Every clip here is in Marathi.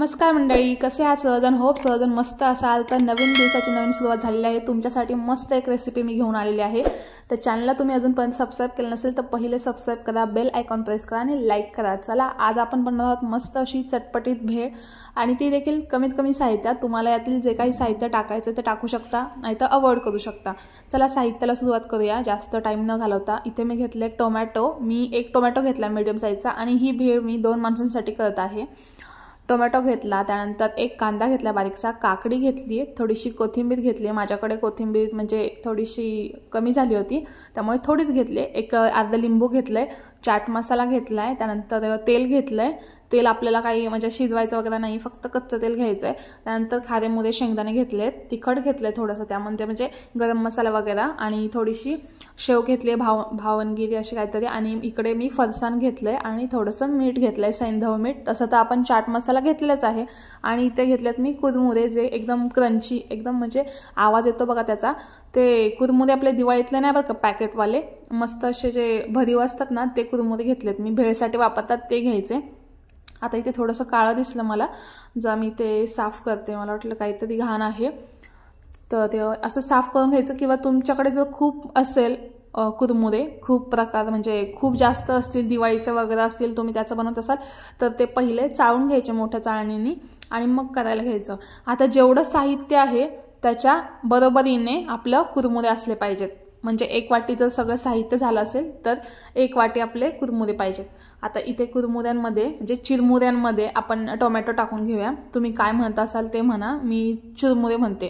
नमस्कार मंडळी, कसे आहात सर्वजण? होप सर्वजण मस्त असाल. तर नवीन दिवसाची नवीन सुरुवात झालेली आहे. तुमच्यासाठी मस्त एक रेसिपी मी घेऊन आलेली आहे. तर चॅनलला तुम्ही अजूनपर्यंत सबस्क्राईब केलं नसेल तर पहिले सबस्क्राईब करा, बेल आयकॉन प्रेस करा आणि लाईक करा. चला, आज आपण बनवणार आहोत मस्त अशी चटपटीत भेळ, आणि ती देखील कमीत कमी साहित्यात. तुम्हाला यातील जे काही साहित्य टाकायचं ते टाकू शकता, नाहीतर अवॉइड करू शकता. चला साहित्याला सुरुवात करूया जास्त टाईम न घालवता. इथे मी घेतले टोमॅटो. मी एक टोमॅटो घेतला मीडियम साईजचा, आणि ही भेळ मी 2 माणसांसाठी करत आहे. टोमॅटो घेतला, त्यानंतर एक कांदा घेतला बारीकसा, काकडी घेतली, थोडीशी कोथिंबीर घेतली. माझ्याकडे कोथिंबीर म्हणजे थोडीशी कमी झाली होती त्यामुळे थोडीच घेतली. एक अर्धा लिंबू घेतले, चाट मसाला घेतलाय, त्यानंतर तेल घेतलंय. तेल आपल्याला काही म्हणजे शिजवायचं वगैरे नाही, फक्त कच्चं तेल घ्यायचं आहे. त्यानंतर खारे मोरे शेंगदाणे घेतलेत, तिखट घेतले थोडंसं त्यामध्ये म्हणजे गरम मसाला वगैरे, आणि थोडीशी शेव घेतली, भावनगिरी अशी काहीतरी, आणि इकडे मी फरसाण घेतलंय आणि थोडंसं मीठ घेतलंय, सैंधव मीठ. तसं तर आपण चाट मसाला घेतलेलाच आहे. आणि इथे घेतलेत मी कुरमुरे, जे एकदम क्रंची, एकदम म्हणजे आवाज येतो बघा त्याचा. ते कुरमुरे आपले दिवाळीतले नाही बघा, पॅकेटवाले मस्त असे जे भरीव असतात ना, ते कुरमुरे घेतलेत मी. भेळसाठी वापरतात ते घ्यायचे. आता इथे थोडंसं काळं दिसलं मला, जर मी ते साफ करते. मला वाटलं काहीतरी घाण आहे, तर ते असं साफ करून घ्यायचं. किंवा तुमच्याकडे जर खूप असेल कुरमुरे, खूप प्रकार म्हणजे खूप जास्त असतील, दिवाळीचे वगैरे असतील, तुम्ही त्याचं बनवत असाल तर ते पहिले चाळून घ्यायचे मोठ्या चाळणीने, आणि मग करायला घ्यायचं. आता जेवढं साहित्य आहे त्याच्या बरोबरीने आपलं कुरमुरे असले पाहिजेत. म्हणजे 1 वाटी जर सगळं साहित्य झालं असेल तर 1 वाटी आपले कुरमुरे पाहिजेत. आता इथे कुरमुऱ्यांमध्ये म्हणजे चिरमुऱ्यांमध्ये आपण टोमॅटो टाकून घेऊया. तुम्ही काय म्हणत असाल ते म्हणा, मी चिरमुरे म्हणते.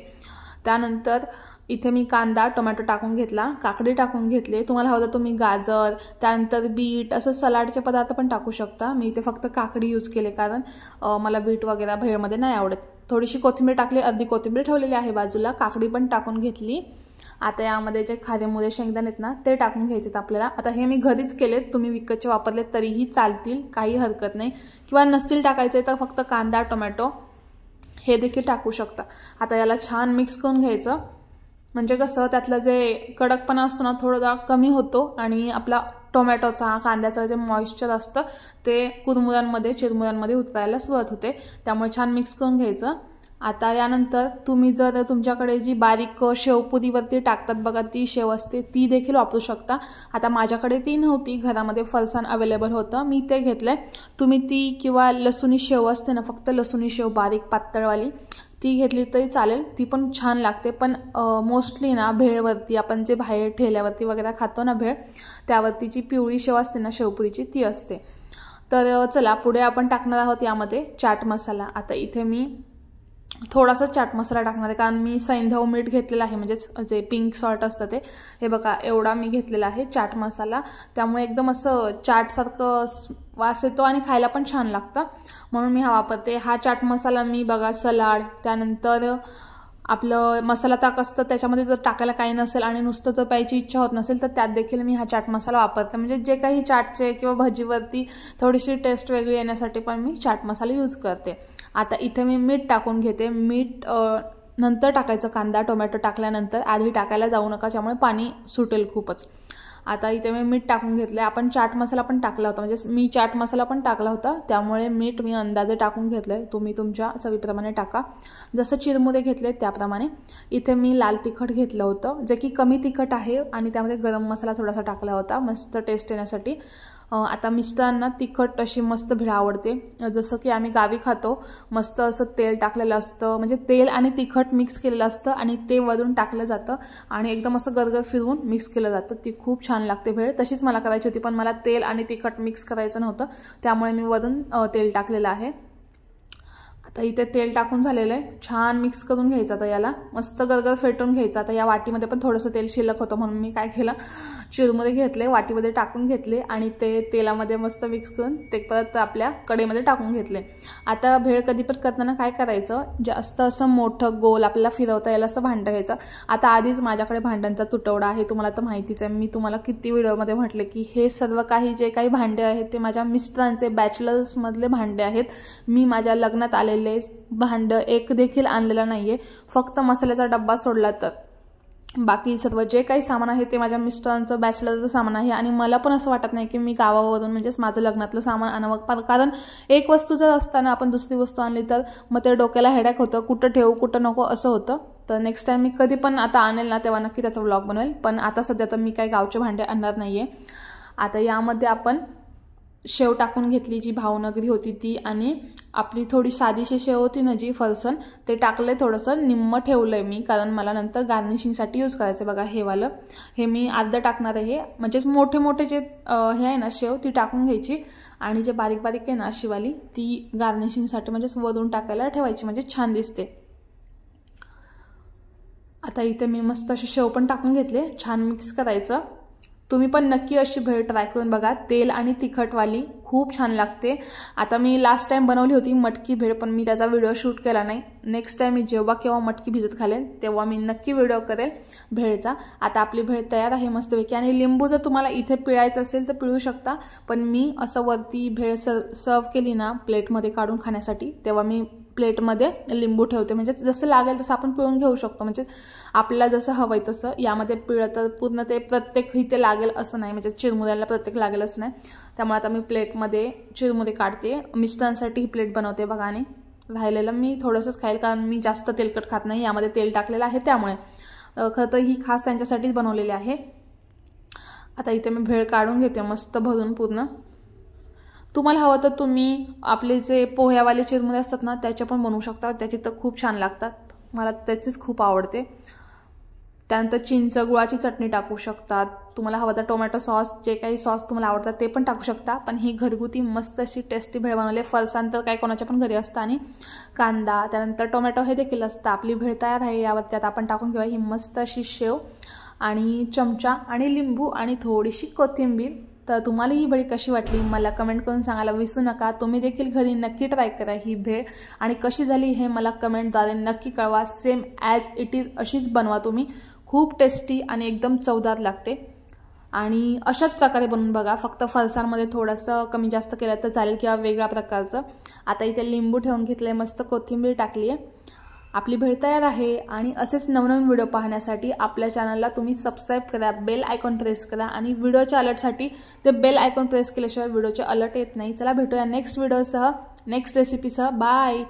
त्यानंतर इथे मी कांदा टोमॅटो टाकून घेतला, काकडी टाकून घेतली. तुम्हाला हवं तर तुम्ही गाजर, त्यानंतर बीट, असं सलाडचे पदार्थ पण टाकू शकता. मी इथे फक्त काकडी यूज केले, कारण मला बीट वगैरे भेळमध्ये नाही आवडत. थोडीशी कोथिंबीर टाकली, अर्धी कोथिंबीर ठेवलेली आहे बाजूला, काकडी पण टाकून घेतली. आता यामध्ये जे खारे मोरे शेंगदाणे आहेत ना, ते टाकून घ्यायचे आपल्याला. आता हे मी घरीच केलेत, तुम्ही विकतचे वापरलेत तरीही चालतील, काही हरकत नाही. किंवा नसतील टाकायचे तर फक्त कांदा टोमॅटो हे देखील टाकू शकता. आता याला छान मिक्स करून घ्यायचं, म्हणजे कसं त्यातलं जे कडकपणा असतो ना थोडा कमी होतो, आणि आपला टोमॅटोचा कांद्याचं जे मॉइश्चर असतं ते कुरमुऱ्यांमध्ये चिरमुऱ्यांमध्ये उतरायला सुरुवात होते. त्यामुळे छान मिक्स करून घ्यायचं. आता यानंतर तुम्ही जर तुमच्याकडे जी बारीक शेवपुरीवरती टाकतात बघा, ती शेव असते, ती देखील वापरू शकता. आता माझ्याकडे ती नव्हती, घरामध्ये फरसाण अवेलेबल होतं, मी ते घेतलंय. तुम्ही ती किंवा लसूणी शेव असते ना, फक्त लसूणी शेव बारीक पातळवाली, ती घेतली तरी चालेल, ती पण छान लागते. पण मोस्टली ना भेळवरती आपण जे बाहेर ठेल्यावरती वगैरे खातो ना भेळ, त्यावरती जी पिवळी शेव असते ना शेवपुरीची, ती असते. तर चला पुढे आपण टाकणार आहोत यामध्ये चाट मसाला. आता इथे मी थोडासा चाट मसाला टाकणार आहे, कारण मी सैंधव मीठ घेतलेलं आहे, म्हणजेच जे पिंक सॉल्ट असतं ते. हे बघा एवढा मी घेतलेला आहे चाट मसाला, त्यामुळे एकदम असं चाटसारखं वास येतो आणि खायला पण छान लागतं, म्हणून मी हा वापरते. हा चाट मसाला मी बघा सलाड, त्यानंतर आपलं मसाला ताक असतं त्याच्यामध्ये जर टाकायला काही नसेल आणि नुसतं जर प्यायची इच्छा होत नसेल तर त्यात देखील मी हा चाट मसाला वापरते. म्हणजे जे काही चाटचे किंवा भजीवरती थोडीशी टेस्ट वेगळी येण्यासाठी पण मी चाट मसाला यूज करते. आता इथे मी मीठ टाकून घेते. मीठ नंतर टाकायचं, कांदा टोमॅटो टाकल्यानंतर, आधी टाकायला जाऊ नका, त्यामुळे पाणी सुटेल खूपच. आता इथे मी मीठ टाकून घेतलं. आपण चाट मसाला पण टाकला होता, म्हणजे मी चाट मसाला पण टाकला होता, त्यामुळे मीठ मी अंदाजे टाकून घेतलंय. तुम्ही तुमच्या चवीप्रमाणे टाका, जसं चिरमुरे घेतले त्याप्रमाणे. इथे मी लाल तिखट घेतलं होतं, जे की कमी तिखट आहे, आणि त्यामध्ये गरम मसाला थोडासा टाकला होता मस्त टेस्ट येण्यासाठी. आता मिस्टरांना तिखट अशी मस्त भेळ आवडते, जसं की आम्ही गावी खातो, मस्त असं तेल टाकलेलं असतं, म्हणजे तेल आणि तिखट मिक्स केलेलं असतं आणि ते वरून टाकलं जातं आणि एकदम असं गरगर फिरवून मिक्स केलं जातं. ती खूप छान लागते भेळ. तशीच मला करायची होती, पण मला तेल आणि तिखट मिक्स करायचं नव्हतं, त्यामुळे मी वरून तेल टाकलेलं आहे. आता इथे तेल टाकून झालेलं आहे, छान मिक्स करून घ्यायचं. आता याला मस्त गरगर फेटून घ्यायचं. आता या वाटीमध्ये पण थोडंसं तेल शिल्लक होतं, म्हणून मी काय केलं, चिरमुरे घेतले, वाटीमध्ये टाकून घेतले, आणि ते तेलामध्ये मस्त मिक्स करून ते परत आपल्या कढईमध्ये टाकून घेतले. आता भेळ कधी पण करताना काय करायचं, जास्त असं मोठं गोल आपल्याला फिरवता यायला असं भांडं घ्यायचं. आता आधीच माझ्याकडे भांड्यांचा तुटवडा आहे, तुम्हाला तर माहितीच आहे. मी तुम्हाला किती व्हिडिओमध्ये म्हटले की हे सर्व काही जे काही भांडे आहेत ते माझ्या मिस्टरांचे बॅचलर्समधले भांडे आहेत. मी माझ्या लग्नात आलेले भांडं एक देखील आणलेलं नाही आहे, फक्त मसाल्याचा डब्बा सोडला तर. बाकी सर्व जे काही सामान आहे ते माझ्या मिस्टरांचं बॅचलरचं सामान आहे आणि मला पण असं वाटत नाही की मी गावावरून म्हणजेच माझं लग्नातलं सामान आणावं, कारण एक वस्तू जर असताना आपण दुसरी वस्तू आणली तर मग ते डोक्याला हेडेक होतं, कुठं ठेवू कुठं नको असं होतं. तर नेक्स्ट टाइम मी कधी पण आता आणेल ना तेव्हा नक्की त्याचा व्लॉग बनवेल, पण आता सध्या तर मी काही गावचे भांडे आणणार नाही आहे. आता यामध्ये आपण शेव टाकून घेतली, जी भावनगरी होती ती, आणि आपली थोडी साधीशी शेव होती ना जी फरसन, ते टाकले, थोडंसं निम्म ठेवलं आहे मी, कारण मला नंतर गार्निशिंगसाठी यूज करायचं. बघा हे वालं, हे मी अर्धं टाकणार आहे, म्हणजेच मोठे मोठे जे हे आहे ना शेव ती टाकून घ्यायची, आणि जे बारीक बारीक आहे ना अशीवाली ती गार्निशिंगसाठी म्हणजेच वरून टाकायला ठेवायची, म्हणजे छान दिसते. आता इथे मी मस्त अशी शेव पण टाकून घेतले, छान मिक्स करायचं. तुम्ही पण नक्की अशी भेळ ट्राय करून बघा, तेल आणि तिखटवाली खूप छान लागते. आता मी लास्ट टाइम बनवली होती मटकी भेळ, पण मी त्याचा व्हिडिओ शूट केला नाही. नेक्स्ट टाइम मी जेव्हा केव्हा मटकी भिजत घालेन तेव्हा मी नक्की व्हिडिओ करेल भेळचा. आता आपली भेळ तयार आहे मस्तपैकी, आणि लिंबू जर तुम्हाला इथे पिळायचं असेल तर पिळू शकता, पण मी असं वरती भेळ सर्व केली ना प्लेटमध्ये काढून खाण्यासाठी, तेव्हा मी प्लेटमध्ये लिंबू ठेवते, म्हणजे जसं लागेल तसं आपण पिळून घेऊ शकतो, म्हणजे आपल्याला जसं हवंय तसं. यामध्ये पिळलं तर पूर्ण ते प्रत्येक इथे लागेल असं नाही, म्हणजे चिरमुऱ्याला प्रत्येक लागेल असं नाही. त्यामुळे आता मी प्लेटमध्ये चिरमुरे काढते, मिस्टरांसाठी ही प्लेट बनवते बघा, आणि राहिलेलं मी थोडंसंच खाईल, कारण मी जास्त तेलकट खात नाही, यामध्ये तेल टाकलेलं आहे त्यामुळे. खरं तर ही खास त्यांच्यासाठीच बनवलेली आहे. आता इथे मी भेळ काढून घेते मस्त भरून पूर्ण. तुम्हाला हवं तर तुम्ही आपले जे पोह्यावाले चिरमुरे असतात ना त्याचे पण बनवू शकता, त्याची तर खूप छान लागतात, मला त्याचीच खूप आवडते. त्यानंतर चिंच गुळाची चटणी टाकू शकतात, तुम्हाला हवं तर टोमॅटो सॉस, जे काही सॉस तुम्हाला आवडतात ते पण टाकू शकता. पण ही घरगुती मस्त अशी टेस्टी भेळ बनवली. फरसाण तर काही कोणाच्या पण घरी असतं, आणि कांदा त्यानंतर टोमॅटो हे देखील असतं. आपली भेळ तयार आहे, यावर त्यात आपण टाकून घेऊया ही मस्त अशी शेव, आणि चमचा आणि लिंबू आणि थोडीशी कोथिंबीर. तर तुम्हाला ही भेळ कशी वाटली मला कमेंट करून सांगायला विसरू नका. तुम्ही देखील घरी नक्की ट्राय करा ही भेळ, आणि कशी झाली हे मला कमेंटद्वारे नक्की कळवा. सेम ॲज इट इज अशीच बनवा तुम्ही, खूप टेस्टी आणि एकदम चवदार लागते. आणि अशाच प्रकारे बनवून बघा, फक्त फरसाणमध्ये थोडंसं कमी जास्त केलं तर चालेल, किंवा वेगळ्या प्रकारचं. आता इथे लिंबू ठेवून घेतलं आहे, मस्त कोथिंबीर टाकली आहे. आपली भेळ तयार आहे. आणि असेच नवनवीन व्हिडिओ पाहण्यासाठी आपल्या चॅनलला तुम्ही सबस्क्राईब करा, बेल आयकॉन प्रेस करा, आणि व्हिडिओच्या अलर्टसाठी ते बेल आयकॉन प्रेस केल्याशिवाय व्हिडिओचे अलर्ट येत नाही. चला भेटूया नेक्स्ट व्हिडिओसह, नेक्स्ट रेसिपीसह. बाय.